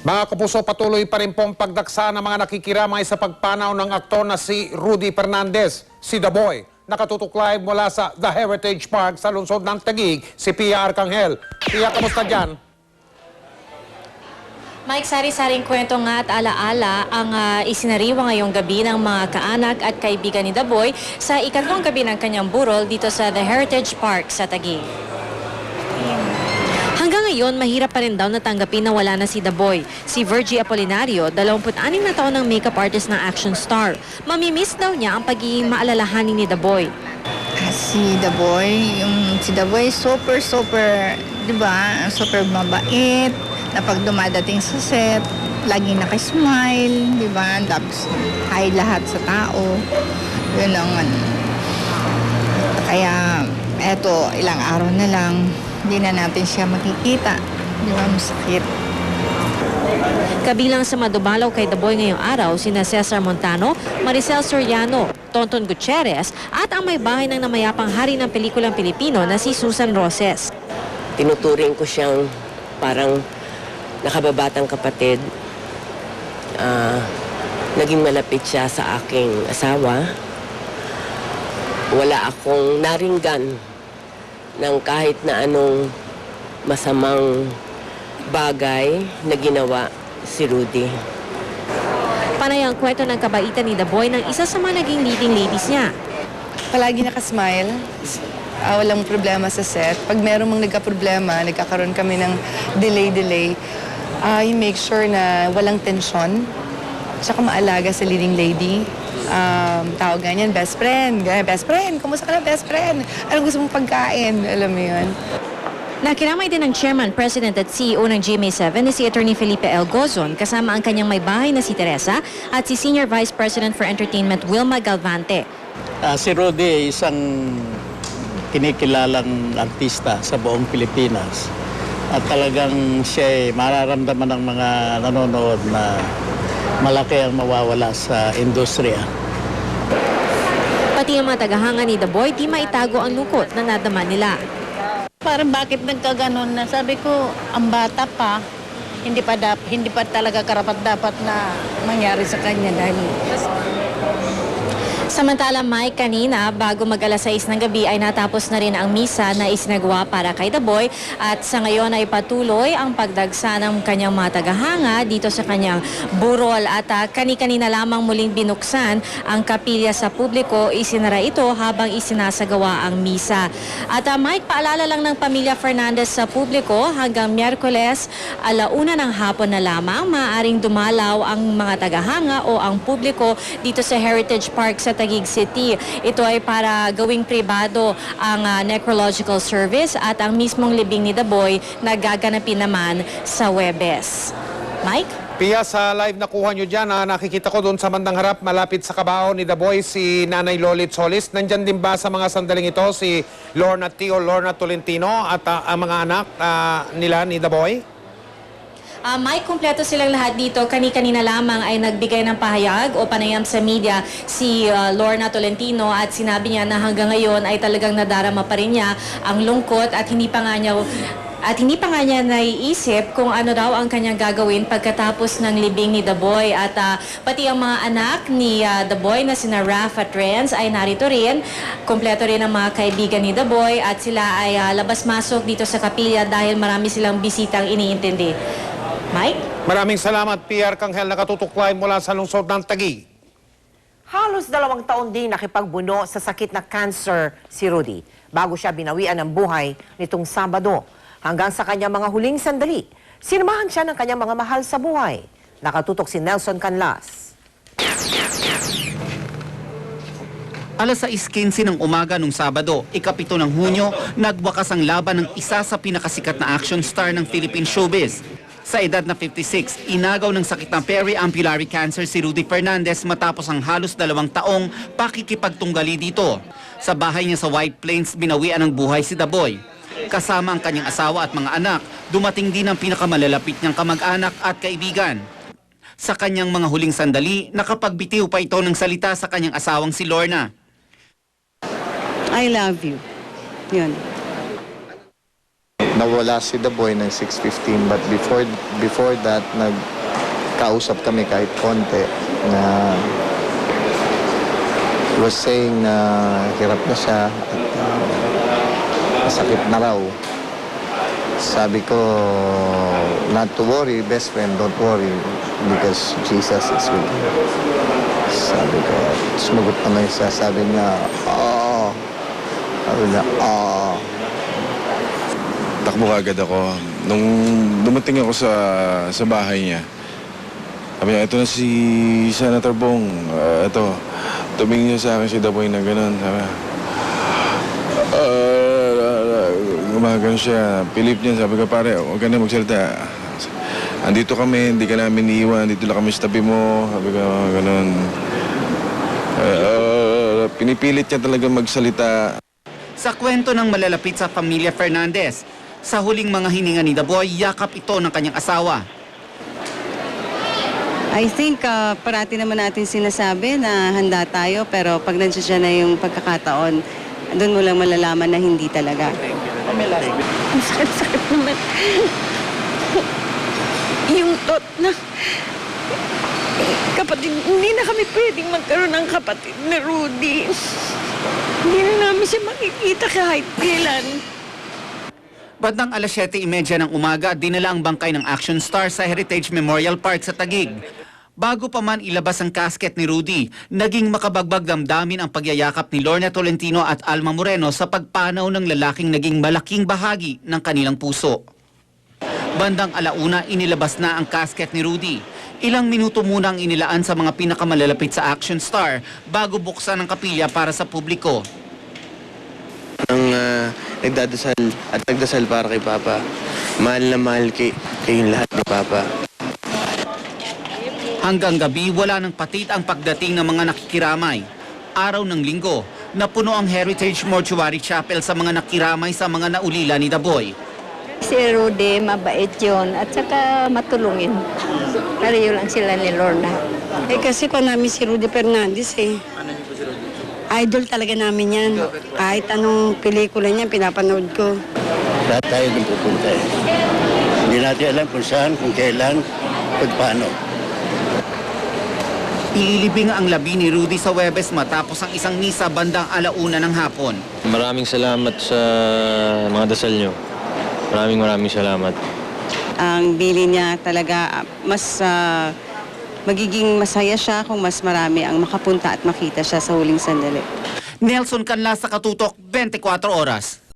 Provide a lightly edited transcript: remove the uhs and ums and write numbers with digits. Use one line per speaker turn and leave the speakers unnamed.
Mga kapuso, patuloy pa rin pong pagdaksa ng mga nakikiramay sa pagpanaw ng aktor na si Rudy Fernandez, si The Boy. Nakatutok live mula sa The Heritage Park sa lungsod ng Taguig, si Pia Arcangel. Pia, kamusta dyan?
Mike, sari-saring kwento nga at alaala ang isinariwa ngayong gabi ng mga kaanak at kaibigan ni The Boy sa ikatlong gabi ng kanyang burol dito sa The Heritage Park sa Taguig. Hanggang ngayon, mahirap pa rin daw natanggapin na wala na si The Boy. Si Virgie Apolinario, 26 na taon ng makeup artist ng action star. Mamimiss daw niya ang pagiging maalalahanin ni The Boy.
Si The Boy, super, di ba, super mabait, na pag dumadating sa set, laging nakismile, di ba, tapos hi lahat sa tao. Yun ang Kaya, eto, ilang araw na lang, hindi na natin siya makikita. Di ba, masakit.
Kabilang sa madumalaw kay The Boy ngayong araw, sina Cesar Montano, Maricel Soriano, Tonton Gutierrez, at ang may bahay ng namayapang hari ng pelikulang Pilipino na si Susan Roses.
Tinuturing ko siyang parang nakababatang kapatid. Naging malapit siya sa aking asawa. Wala akong naringgan ng kahit na anong masamang bagay na ginawa si Rudy.
Panay ang kwento ng kabaitan ni The Boy ng isa sa mga naging leading ladies niya.
Palagi nakasmile. Walang problema sa set. Pag meron mang nagka-problema, nagkakaroon kami ng delay, you make sure na walang tensyon. Tsaka maalaga sa leading lady. Tawag ganyan, best friend. Best friend, kumusta ka na, best friend? Anong gusto mong pagkain? Alam mo yun.
Nakiramay din ng chairman, president at CEO ng GMA7 na si Attorney Felipe L. Gozon kasama ang kanyang may bahay na si Teresa at si Senior Vice President for Entertainment Wilma Galvante.
Si Rudy ay isang kinikilalang artista sa buong Pilipinas. At talagang siya ay mararamdaman ng mga nanonood na malaki ang mawawala sa industriya.
Pati ang mga tagahanga ni The Boy di maitago ang lungkot na nadama nila.
Parang bakit nagkaganon na? Sabi ko, ang bata pa, hindi pa talaga karapat-dapat na mangyari sa kanya dahil
Samantala, Mike, kanina, bago mag-alas 6 ng gabi ay natapos na rin ang misa na isinagawa para kay The Boy at sa ngayon ay patuloy ang pagdagsa ng kanyang mga tagahanga dito sa kanyang burol at kani-kanina lamang muling binuksan ang kapilya sa publiko, isinara ito habang isinasagawa ang misa. At Mike, paalala lang ng pamilya Fernandez sa publiko hanggang Miyerkules, 1:00 ng hapon na lamang, maaaring dumalaw ang mga tagahanga o ang publiko dito sa Heritage Park sa Taguig City. Ito ay para gawing pribado ang necrological service at ang mismong libing ni The Boy na gaganapin naman sa Huwebes. Mike?
Pia, sa live na kuha nyo dyan, nakikita ko doon sa bandang harap, malapit sa kabao ni The Boy, si Nanay Lolit Solis. Nandyan din ba sa mga sandaling ito si Lorna Tolentino at ang mga anak nila ni The Boy?
Mike, kumpleto silang lahat dito. Kani-kanina lamang ay nagbigay ng pahayag o panayam sa media si Lorna Tolentino at sinabi niya na hanggang ngayon ay talagang nadarama pa rin niya ang lungkot at hindi pa nga niya naiisip kung ano daw ang kanyang gagawin pagkatapos ng libing ni The Boy. At pati ang mga anak ni The Boy na sina Raph at Renz ay narito rin. Kompleto rin ang mga kaibigan ni The Boy at sila ay labas-masok dito sa kapilya dahil marami silang bisitang iniintindi. Mike?
Maraming salamat, Pia Arcangel, nakatutok live mula sa lungsod ng Taguig.
Halos 2 taon din nakipagbuno sa sakit na cancer si Rudy bago siya binawian ng buhay nitong Sabado. Hanggang sa kanyang mga huling sandali, sinamahan siya ng kanyang mga mahal sa buhay. Nakatutok si Nelson Canlas.
Alas 6:15 ng umaga nung Sabado, ika-7 ng Hunyo, nagwakas ang laban ng isa sa pinakasikat na action star ng Philippine showbiz. Sa edad na 56, inagaw ng sakit ng periambulary cancer si Rudy Fernandez matapos ang halos 2 taong pakikipagtunggali dito. Sa bahay niya sa White Plains, binawian ng buhay si The Boy. Kasama ang kanyang asawa at mga anak, dumating din ang pinakamalalapit niyang kamag-anak at kaibigan. Sa kanyang mga huling sandali, nakapagbitiw pa ito ng salita sa kanyang asawang si Lorna.
I love you. Yun.
Nawala si The Boy ng 6:15 but before that kausap kami kahit konti na he was saying na hirap na siya at masakit na raw. Sabi ko, not to worry, best friend, don't worry because Jesus is with you. Sabi ko, sumagot naman siya, sabi niya, oo. Sabi niya, oo.
Takbo agad ako. Nung dumating ako sa bahay niya, sabi niya, ito na si Senator Bong. Ito, tumingin niya sa akin si Daboy na gano'n. Sabi niya, gumagano siya. Pilip niya, sabi ko, pare, huwag ka na magsalita. Andito kami, hindi ka namin iiwan, dito lang kami sa tabi mo. Sabi ko, gano'n. Pinipilit niya talaga magsalita.
Sa kwento ng malalapit sa pamilya Fernandez, sa huling mga hininga ni Daboy, yakap ito ng kanyang asawa.
I think parati naman natin sinasabi na handa tayo, pero pag nandiyan na yung pagkakataon, doon mo lang malalaman na hindi talaga.
Ang sakit-sakit naman. Yung thought na kapatid, hindi na kami pwedeng magkaroon ng kapatid na Rudy. Hindi na namin siya makikita kahit kailan.
Bandang alas 7:30 ng umaga, dinala ang bangkay ng action star sa Heritage Memorial Park sa Taguig. Bago pa man ilabas ang casket ni Rudy, naging makabagbag damdamin ang pagyayakap ni Lorna Tolentino at Alma Moreno sa pagpanaw ng lalaking naging malaking bahagi ng kanilang puso. Bandang alauna, inilabas na ang casket ni Rudy. Ilang minuto muna ang inilaan sa mga pinakamalalapit sa action star bago buksan ang kapilya para sa publiko.
Ang nagdadasal at nagdasal para kay Papa. Mahal na mahal kayong lahat ni Papa.
Hanggang gabi, wala nang patid ang pagdating ng mga nakikiramay. Araw ng linggo, napuno ang Heritage Mortuary Chapel sa mga nakiramay sa mga naulila ni Daboy.
Si Rudy, mabait yun at saka matulungin. Pareho lang sila ni Lorna.
Eh kasi ko namin si Rudy Fernandez eh. Idol talaga namin yan. Kahit anong pelikula niya, pinapanood ko.
Lahat tayo din pupunta eh. Hindi natin alam kung saan, kung kailan, kung paano.
Ililibing ang labi ni Rudy sa Huwebes matapos ang isang misa bandang alauna ng hapon.
Maraming salamat sa mga dasal nyo. Maraming salamat.
Ang bili niya talaga, mas magiging masaya siya kung mas marami ang makapunta at makita siya sa huling sandali.
Nelson Canlas sa Katutok, 24 Oras.